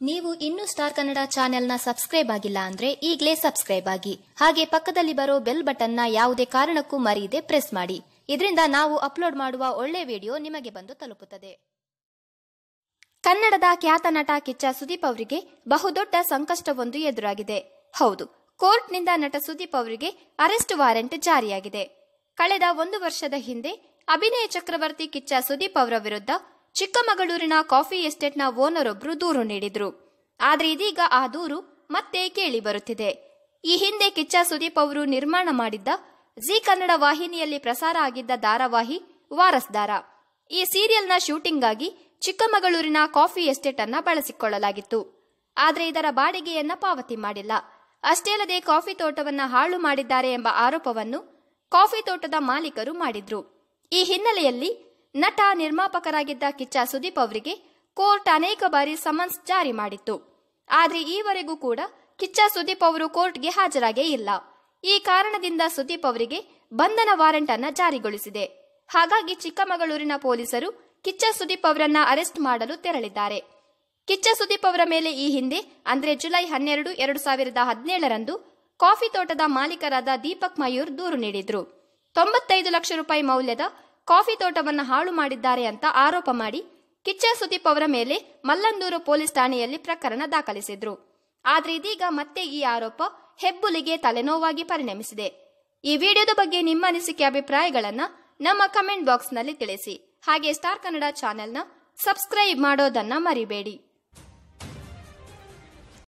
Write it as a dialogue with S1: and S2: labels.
S1: ನೀವು ಇನ್ನೂ ಸ್ಟಾರ್ ಕನ್ನಡ ಚಾನೆಲ್ನ ಸಬ್ಸ್ಕ್ರೈಬ್ ಆಗಿಲ್ಲ ಅಂದ್ರೆ ಈಗಲೇ ಸಬ್ಸ್ಕ್ರೈಬ್ ಆಗಿ. ಹಾಗೆ ಪಕ್ಕದಲ್ಲಿ ಬರೋ ಬೆಲ್ ಬಟನ್ನ ಯಾವುದೇ ಕಾರಣಕ್ಕೂ ಮರೆಯದೆ ಪ್ರೆಸ್ ಮಾಡಿ. ಇದರಿಂದ ನಾವು ಅಪ್ಲೋಡ್ ಮಾಡುವ ಒಳ್ಳೆ ವಿಡಿಯೋ ನಿಮಗೆ ಬಂದು ತಲುಪುತ್ತದೆ. ಕನ್ನಡದ ಖ್ಯಾತ ನಟ ಕಿಚ್ಚ ಸುದೀಪ್ ಅವರಿಗೆ ಬಹುದೊಡ್ಡ ಸಂಕಷ್ಟವೊಂದು ಎದುರಾಗಿದೆ. ಹೌದು, ಕೋರ್ಟ್ನಿಂದ ನಟ ಸುದೀಪ್ ಅವರಿಗೆ ಅರೆಸ್ಟ್ ವಾರೆಂಟ್ ಜಾರಿಯಾಗಿದೆ. ಕಳೆದ 1 ವರ್ಷದ ಹಿಂದೆ ಅಭಿನಯ ಚಕ್ರವರ್ತಿ ಕಿಚ್ಚ ಸುದೀಪ್ ಅವರ ವಿರುದ್ಧ ಚಿಕ್ಕಮಗಳೂರಿನ ಕಾಫಿ ಎಸ್ಟೇಟ್ನ ಓನರ್ ಒಬ್ರು ದೂರು ನೀಡಿದ್ರು. ಆದ್ರೆ ಇದೀಗ ಆ ದೂರು ಮತ್ತೆ ಕೇಳಿ ಬರುತ್ತಿದೆ. ಈ ಹಿಂದೆ ಕಿಚ್ಚ ಸುದೀಪ್ ಅವರು ನಿರ್ಮಾಣ ಮಾಡಿದ್ದ ಜಿ ಕನ್ನಡ ವಾಹಿನಿಯಲ್ಲಿ ಪ್ರಸಾರ ಆಗಿದ್ದ ಧಾರಾವಾಹಿ ವಾರಸ್ದಾರ. ಈ ಸೀರಿಯಲ್ನ ಶೂಟಿಂಗ್ ಆಗಿ ಚಿಕ್ಕಮಗಳೂರಿನ ಕಾಫಿ ಎಸ್ಟೇಟ್ ಅನ್ನ ಬಳಸಿಕೊಳ್ಳಲಾಗಿತ್ತು. ಆದ್ರೆ ಇದರ ಬಾಡಿಗೆಯನ್ನ ಪಾವತಿ ಮಾಡಿಲ್ಲ. ಅಷ್ಟೇ ಅಲ್ಲದೆ ಕಾಫಿ ತೋಟವನ್ನ ಹಾಳು ಮಾಡಿದ್ದಾರೆ ಎಂಬ ಆರೋಪವನ್ನು ಕಾಫಿ ತೋಟದ ಮಾಲೀಕರು ಮಾಡಿದ್ರು. ಈ ಹಿನ್ನೆಲೆಯಲ್ಲಿ ನಟ ನಿರ್ಮಾಪಕರಾಗಿದ್ದ ಕಿಚ್ಚ ಸುದೀಪ್ ಅವರಿಗೆ ಕೋರ್ಟ್ ಅನೇಕ ಬಾರಿ ಸಮನ್ಸ್ ಜಾರಿ ಮಾಡಿತ್ತು. ಆದ್ರೆ ಈವರೆಗೂ ಕೂಡ ಕಿಚ್ಚ ಸುದೀಪ್ ಅವರು ಕೋರ್ಟ್ಗೆ ಹಾಜರಾಗೇ ಇಲ್ಲ. ಈ ಕಾರಣದಿಂದ ಸುದೀಪ್ ಅವರಿಗೆ ಬಂಧನ ವಾರೆಂಟ್ ಅನ್ನ ಜಾರಿಗೊಳಿಸಿದೆ. ಹಾಗಾಗಿ ಚಿಕ್ಕಮಗಳೂರಿನ ಪೊಲೀಸರು ಕಿಚ್ಚ ಸುದೀಪ್ ಅವರನ್ನ ಅರೆಸ್ಟ್ ಮಾಡಲು ತೆರಳಿದ್ದಾರೆ. ಕಿಚ್ಚ ಸುದೀಪ್ ಅವರ ಮೇಲೆ ಈ ಹಿಂದೆ ಅಂದ್ರೆ ಜುಲೈ 12, 2017ರಂದು ಕಾಫಿ ತೋಟದ ಮಾಲೀಕರಾದ ದೀಪಕ್ ಮಯೂರ್ ದೂರು ನೀಡಿದ್ರು. 95 ಲಕ್ಷ ರೂಪಾಯಿ ಮೌಲ್ಯದ ಕಾಫಿ ತೋಟವನ್ನು ಹಾಳು ಮಾಡಿದ್ದಾರೆ ಅಂತ ಆರೋಪ ಮಾಡಿ ಕಿಚ್ಚ ಸುದೀಪ್ ಅವರ ಮೇಲೆ ಮಲ್ಲಂದೂರು ಪೊಲೀಸ್ ಠಾಣೆಯಲ್ಲಿ ಪ್ರಕರಣ ದಾಖಲಿಸಿದ್ರು. ಆದ್ರೆ ಇದೀಗ ಮತ್ತೆ ಈ ಆರೋಪ ಹೆಬ್ಬುಲಿಗೆ ತಲೆನೋವಾಗಿ ಪರಿಣಮಿಸಿದೆ. ಈ ವಿಡಿಯೋದ ಬಗ್ಗೆ ನಿಮ್ಮ ಅನಿಸಿಕೆ ಅಭಿಪ್ರಾಯಗಳನ್ನ ನಮ್ಮ ಕಮೆಂಟ್ ಬಾಕ್ಸ್ ನಲ್ಲಿ ತಿಳಿಸಿ. ಹಾಗೆ ಸ್ಟಾರ್ ಕನ್ನಡ ಚಾನೆಲ್ನ ಸಬ್ಸ್ಕ್ರೈಬ್ ಮಾಡೋದನ್ನ ಮರಿಬೇಡಿ.